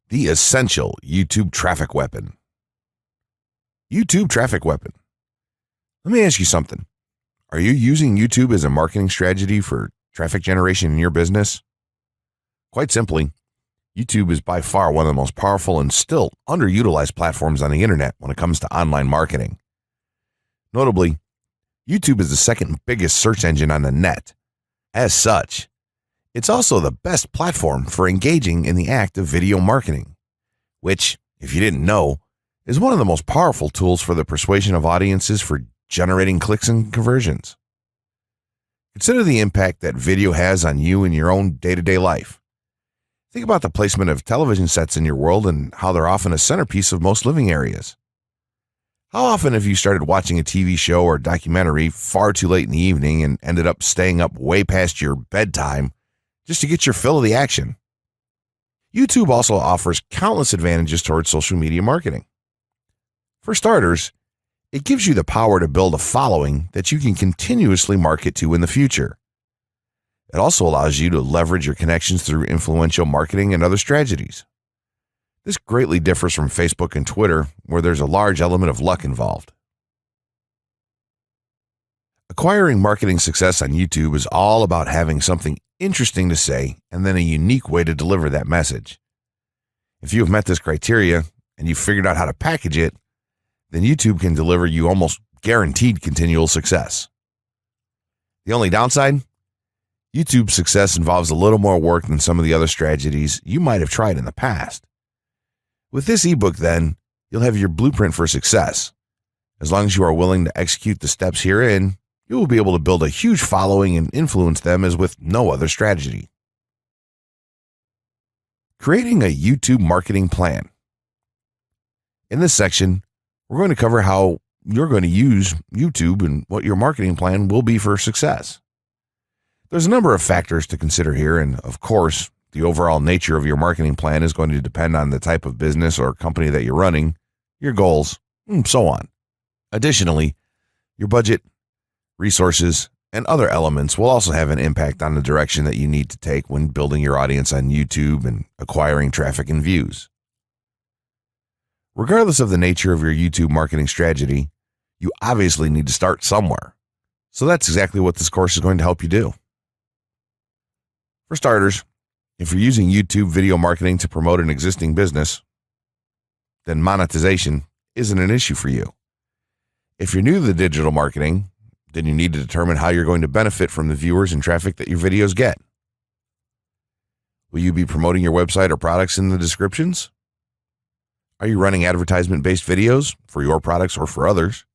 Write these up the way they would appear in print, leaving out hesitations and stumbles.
The essential YouTube traffic weapon. YouTube traffic weapon. Let me ask you something. Are you using YouTube as a marketing strategy for traffic generation in your business? Quite simply, YouTube is by far one of the most powerful and still underutilized platforms on the internet when it comes to online marketing. Notably, YouTube is the second biggest search engine on the net. As such, it's also the best platform for engaging in the act of video marketing, which, if you didn't know, is one of the most powerful tools for the persuasion of audiences for generating clicks and conversions. Consider the impact that video has on you in your own day-to-day life. Think about the placement of television sets in your world and how they're often a centerpiece of most living areas. How often have you started watching a TV show or documentary far too late in the evening and ended up staying up way past your bedtime just to get your fill of the action? YouTube also offers countless advantages towards social media marketing. For starters, it gives you the power to build a following that you can continuously market to in the future. It also allows you to leverage your connections through influential marketing and other strategies. This greatly differs from Facebook and Twitter, where there's a large element of luck involved. Acquiring marketing success on YouTube is all about having something interesting to say and then a unique way to deliver that message. If you have met this criteria and you've figured out how to package it, then YouTube can deliver you almost guaranteed continual success. The only downside? YouTube's success involves a little more work than some of the other strategies you might have tried in the past. With this ebook, then, you'll have your blueprint for success. As long as you are willing to execute the steps herein, you will be able to build a huge following and influence them as with no other strategy. Creating a YouTube marketing plan. In this section, we're going to cover how you're going to use YouTube and what your marketing plan will be for success. There's a number of factors to consider here, and of course, the overall nature of your marketing plan is going to depend on the type of business or company that you're running, your goals, and so on. Additionally, your budget, resources, and other elements will also have an impact on the direction that you need to take when building your audience on YouTube and acquiring traffic and views. Regardless of the nature of your YouTube marketing strategy, you obviously need to start somewhere. So that's exactly what this course is going to help you do. For starters, if you're using YouTube video marketing to promote an existing business, then monetization isn't an issue for you. If you're new to the digital marketing, then you need to determine how you're going to benefit from the viewers and traffic that your videos get. Will you be promoting your website or products in the descriptions? Are you running advertisement-based videos for your products or for others?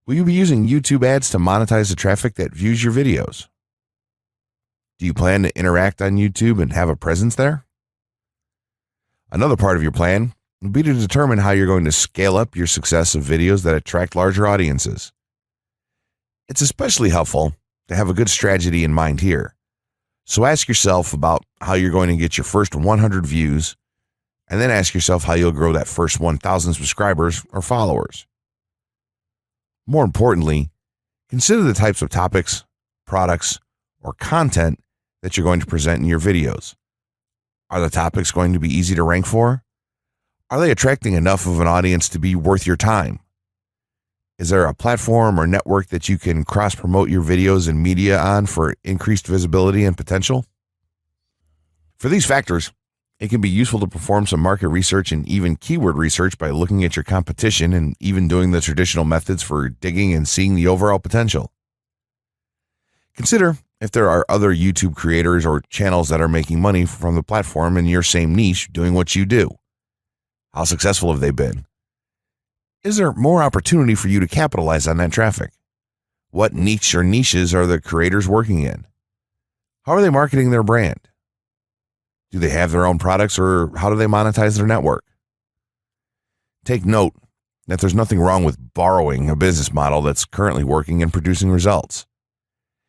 Will you be using YouTube ads to monetize the traffic that views your videos? Do you plan to interact on YouTube and have a presence there? Another part of your plan would be to determine how you're going to scale up your success of videos that attract larger audiences. It's especially helpful to have a good strategy in mind here. So ask yourself about how you're going to get your first 100 views, and then ask yourself how you'll grow that first 1,000 subscribers or followers. More importantly, consider the types of topics, products, or content that you're going to present in your videos. Are the topics going to be easy to rank for? Are they attracting enough of an audience to be worth your time? Is there a platform or network that you can cross-promote your videos and media on for increased visibility and potential? For these factors, it can be useful to perform some market research and even keyword research by looking at your competition and even doing the traditional methods for digging and seeing the overall potential. Consider if there are other YouTube creators or channels that are making money from the platform in your same niche doing what you do. How successful have they been? Is there more opportunity for you to capitalize on that traffic? What niche or niches are the creators working in? How are they marketing their brand? Do they have their own products, or how do they monetize their network? Take note that there's nothing wrong with borrowing a business model that's currently working and producing results.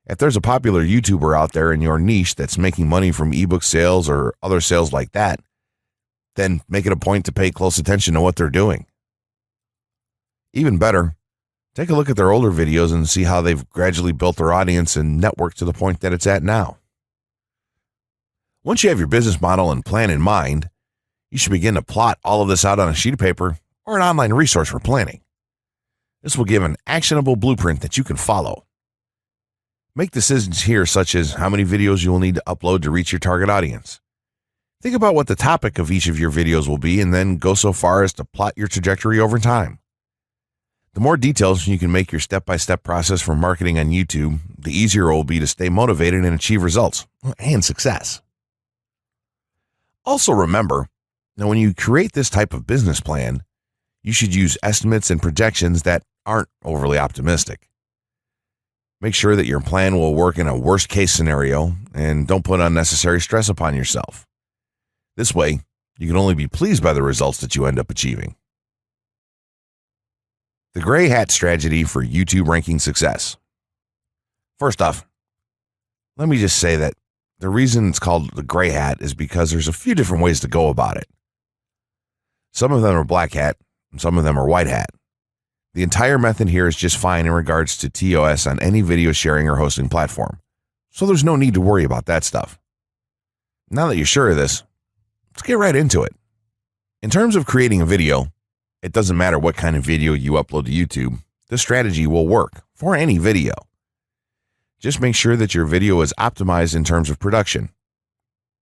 If there's a popular YouTuber out there in your niche that's making money from ebook sales or other sales like that, then make it a point to pay close attention to what they're doing. Even better, take a look at their older videos and see how they've gradually built their audience and network to the point that it's at now. Once you have your business model and plan in mind, You should begin to plot all of this out on a sheet of paper or an online resource for planning. This will give an actionable blueprint that you can follow. Make decisions here, such as how many videos you will need to upload to reach your target audience. Think about what the topic of each of your videos will be, and then go so far as to plot your trajectory over time. The more details you can make your step-by-step process for marketing on YouTube, the easier it will be to stay motivated and achieve results and success. Also remember that when you create this type of business plan, you should use estimates and projections that aren't overly optimistic. Make sure that your plan will work in a worst-case scenario, and don't put unnecessary stress upon yourself. This way, you can only be pleased by the results that you end up achieving. The gray hat strategy for YouTube ranking success. First off, let me just say that the reason it's called the gray hat is because there's a few different ways to go about it. Some of them are black hat, and some of them are white hat. The entire method here is just fine in regards to TOS on any video sharing or hosting platform, so there's no need to worry about that stuff. Now that you're sure of this, let's get right into it. In terms of creating a video, it doesn't matter what kind of video you upload to YouTube, this strategy will work for any video. Just make sure that your video is optimized in terms of production.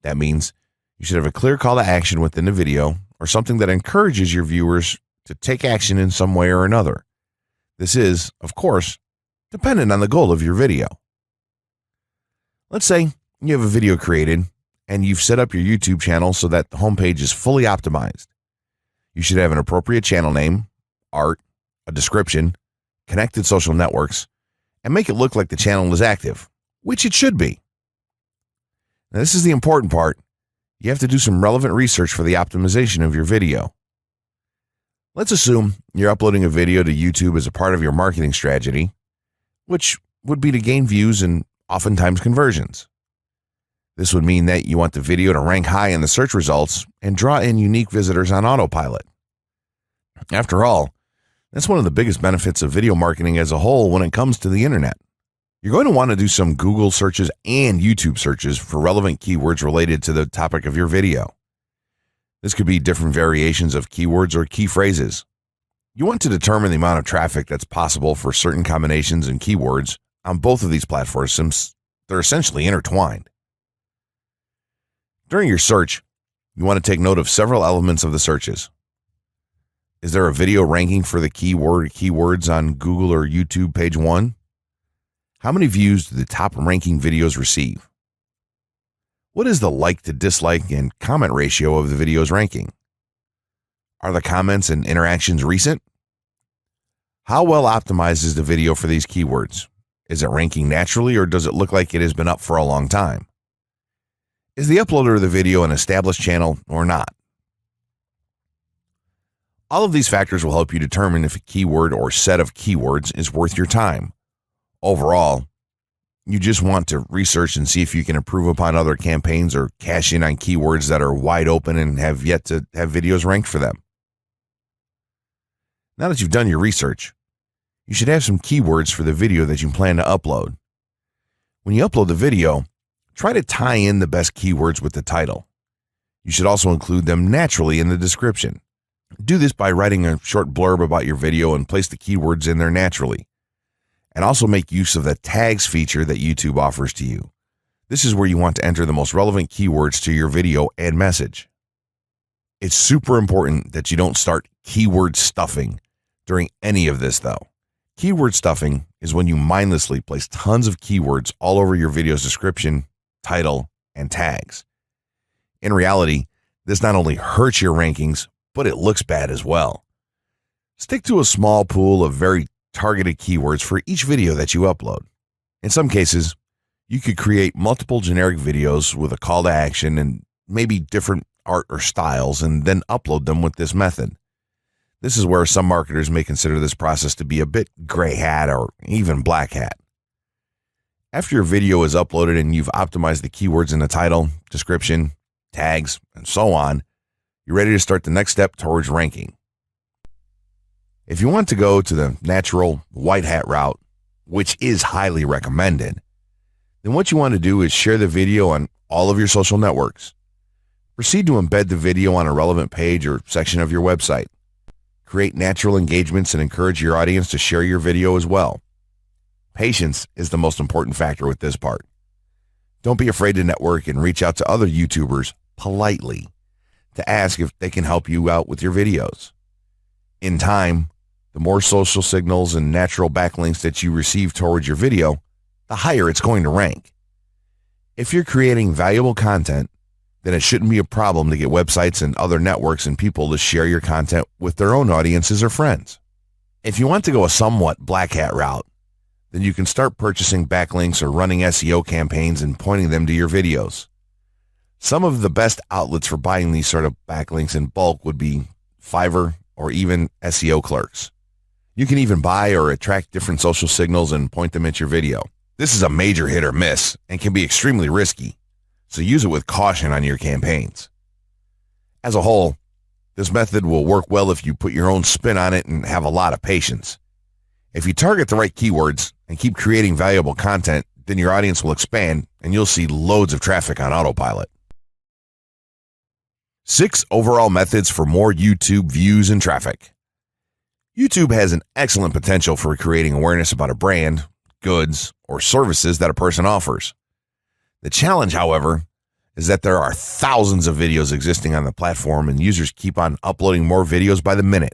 That means you should have a clear call to action within the video, or something that encourages your viewers to take action in some way or another. This is, of course, dependent on the goal of your video. Let's say you have a video created and you've set up your YouTube channel so that the homepage is fully optimized. You should have an appropriate channel name, art, a description, connected social networks, and make it look like the channel is active, which it should be. Now, this is the important part. You have to do some relevant research for the optimization of your video. Let's assume you're uploading a video to YouTube as a part of your marketing strategy, which would be to gain views and oftentimes conversions. This would mean that you want the video to rank high in the search results and draw in unique visitors on autopilot. After all, that's one of the biggest benefits of video marketing as a whole when it comes to the internet. You're going to want to do some Google searches and YouTube searches for relevant keywords related to the topic of your video. This could be different variations of keywords or key phrases. You want to determine the amount of traffic that's possible for certain combinations and keywords on both of these platforms, since they're essentially intertwined. During your search, you want to take note of several elements of the searches. Is there a video ranking for the keyword or keywords on Google or YouTube page 1? How many views do the top ranking videos receive? What is the like to dislike and comment ratio of the video's ranking? Are the comments and interactions recent? How well optimized is the video for these keywords? Is it ranking naturally, or does it look like it has been up for a long time? Is the uploader of the video an established channel or not? All of these factors will help you determine if a keyword or set of keywords is worth your time. Overall, you just want to research and see if you can improve upon other campaigns or cash in on keywords that are wide open and have yet to have videos ranked for them. Now that you've done your research, you should have some keywords for the video that you plan to upload. When you upload the video, try to tie in the best keywords with the title. You should also include them naturally in the description. Do this by writing a short blurb about your video and place the keywords in there naturally. And also make use of the tags feature that YouTube offers to you. This is where you want to enter the most relevant keywords to your video and message. It's super important that you don't start keyword stuffing during any of this, though. Keyword stuffing is when you mindlessly place tons of keywords all over your video's description, title, and tags. In reality, this not only hurts your rankings, but it looks bad as well. Stick to a small pool of very targeted keywords for each video that you upload. In some cases, you could create multiple generic videos with a call to action and maybe different art or styles, and then upload them with this method. This is where some marketers may consider this process to be a bit gray hat or even black hat. After your video is uploaded and you've optimized the keywords in the title, description, tags, and so on, you're ready to start the next step towards ranking. If you want to go to the natural white hat route, which is highly recommended, then what you want to do is share the video on all of your social networks. Proceed to embed the video on a relevant page or section of your website. Create natural engagements and encourage your audience to share your video as well. Patience is the most important factor with this part. Don't be afraid to network and reach out to other YouTubers politely to ask if they can help you out with your videos. In time, the more social signals and natural backlinks that you receive towards your video, the higher it's going to rank. If you're creating valuable content, then it shouldn't be a problem to get websites and other networks and people to share your content with their own audiences or friends. If you want to go a somewhat black hat route, then you can start purchasing backlinks or running SEO campaigns and pointing them to your videos. Some of the best outlets for buying these sort of backlinks in bulk would be Fiverr or even SEO clerks. You can even buy or attract different social signals and point them at your video. This is a major hit or miss and can be extremely risky, so use it with caution on your campaigns. As a whole, this method will work well if you put your own spin on it and have a lot of patience. If you target the right keywords and keep creating valuable content, then your audience will expand and you'll see loads of traffic on autopilot. 6 overall methods for more YouTube views and traffic. YouTube has an excellent potential for creating awareness about a brand, goods, or services that a person offers. The challenge, however, is that there are thousands of videos existing on the platform and users keep on uploading more videos by the minute.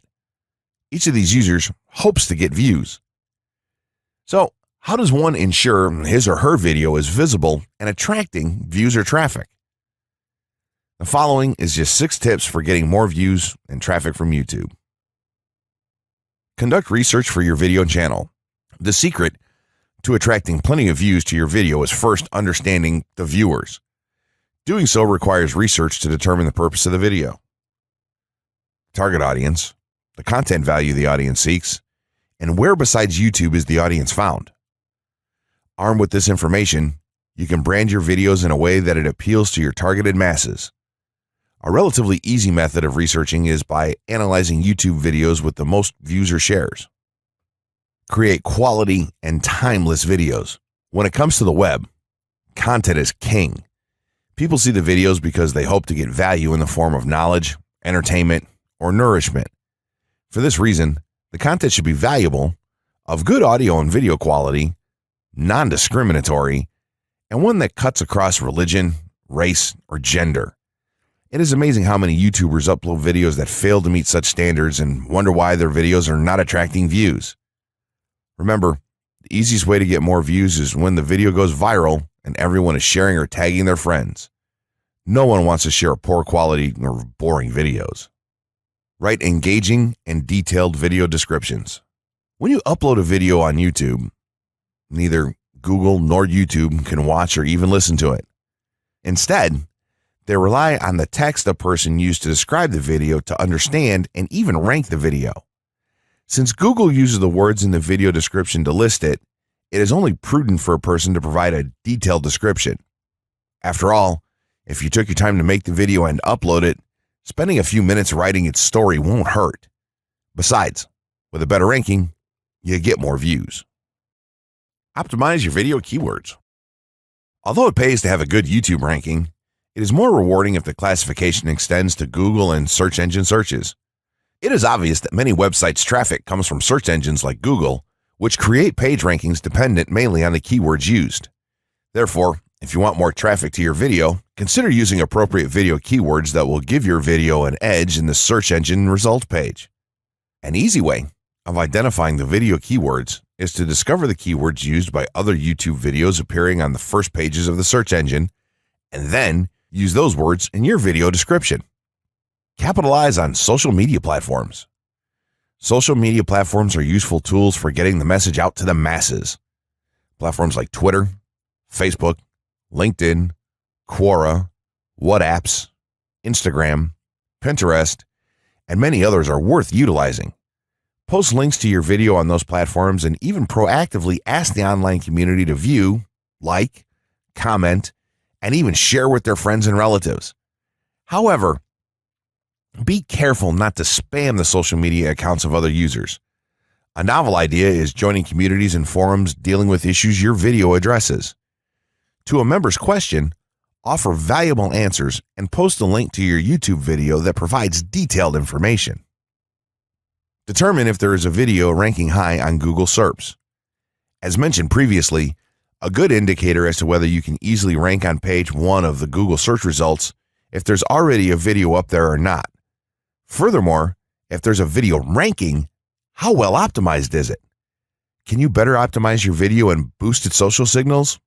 Each of these users hopes to get views. So, how does one ensure his or her video is visible and attracting views or traffic? The following is just 6 tips for getting more views and traffic from YouTube. Conduct research for your video channel. The secret to attracting plenty of views to your video is first understanding the viewers. Doing so requires research to determine the purpose of the video, target audience, the content value the audience seeks, and where besides YouTube is the audience found. Armed with this information, you can brand your videos in a way that it appeals to your targeted masses. A relatively easy method of researching is by analyzing YouTube videos with the most views or shares. Create quality and timeless videos. When it comes to the web, content is king. People see the videos because they hope to get value in the form of knowledge, entertainment, or nourishment. For this reason, the content should be valuable, of good audio and video quality, non-discriminatory, and one that cuts across religion, race, or gender. It is amazing how many YouTubers upload videos that fail to meet such standards and wonder why their videos are not attracting views. Remember, the easiest way to get more views is when the video goes viral and everyone is sharing or tagging their friends. No one wants to share poor quality or boring videos. Write engaging and detailed video descriptions. When you upload a video on YouTube, neither Google nor YouTube can watch or even listen to it. Instead, they rely on the text a person used to describe the video to understand and even rank the video. Since Google uses the words in the video description to list it, it is only prudent for a person to provide a detailed description. After all, if you took your time to make the video and upload it, spending a few minutes writing its story won't hurt. Besides, with a better ranking, you get more views. Optimize your video keywords. Although it pays to have a good YouTube ranking, it is more rewarding if the classification extends to Google and search engine searches. It is obvious that many websites' traffic comes from search engines like Google, which create page rankings dependent mainly on the keywords used. Therefore, if you want more traffic to your video, consider using appropriate video keywords that will give your video an edge in the search engine result page. An easy way of identifying the video keywords is to discover the keywords used by other YouTube videos appearing on the first pages of the search engine, and then use those words in your video description. Capitalize on social media platforms. Social media platforms are useful tools for getting the message out to the masses. Platforms like Twitter, Facebook, LinkedIn, Quora, WhatsApp, Instagram, Pinterest, and many others are worth utilizing. Post links to your video on those platforms and even proactively ask the online community to view, like, comment, and even share with their friends and relatives. However, be careful not to spam the social media accounts of other users. A novel idea is joining communities and forums dealing with issues your video addresses. To a member's question, offer valuable answers, and post a link to your YouTube video that provides detailed information. Determine if there is a video ranking high on Google SERPs. As mentioned previously, a good indicator as to whether you can easily rank on page 1 of the Google search results if there's already a video up there or not. Furthermore, if there's a video ranking, how well optimized is it? Can you better optimize your video and boost its social signals?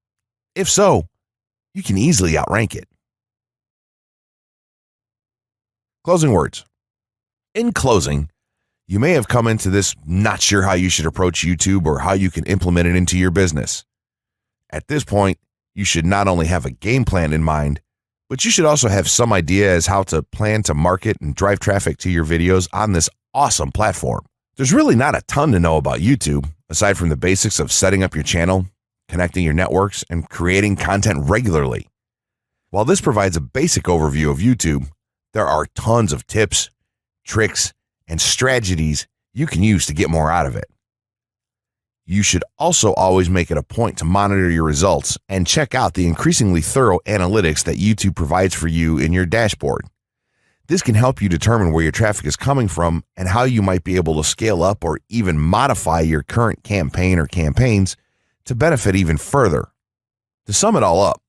If so, you can easily outrank it. Closing words. In closing, you may have come into this not sure how you should approach YouTube or how you can implement it into your business. At this point, you should not only have a game plan in mind, but you should also have some idea as how to plan to market and drive traffic to your videos on this awesome platform. There's really not a ton to know about YouTube, aside from the basics of setting up your channel, connecting your networks, and creating content regularly. While this provides a basic overview of YouTube, there are tons of tips, tricks, and strategies you can use to get more out of it. You should also always make it a point to monitor your results and check out the increasingly thorough analytics that YouTube provides for you in your dashboard. This can help you determine where your traffic is coming from and how you might be able to scale up or even modify your current campaign or campaigns to benefit even further. To sum it all up,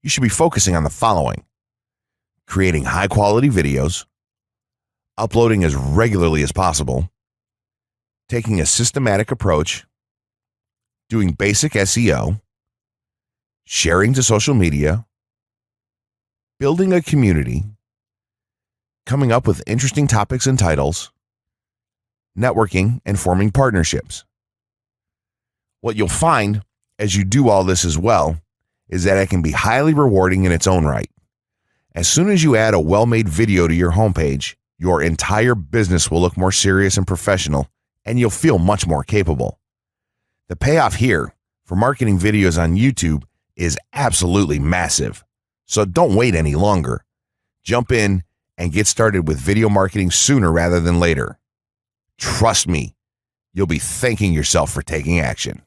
you should be focusing on the following: creating high-quality videos, uploading as regularly as possible, taking a systematic approach, doing basic SEO, sharing to social media, building a community, coming up with interesting topics and titles, networking, and forming partnerships. What you'll find as you do all this as well is that it can be highly rewarding in its own right. As soon as you add a well-made video to your homepage, your entire business will look more serious and professional, and you'll feel much more capable. The payoff here for marketing videos on YouTube is absolutely massive. So don't wait any longer. Jump in and get started with video marketing sooner rather than later. Trust me, you'll be thanking yourself for taking action.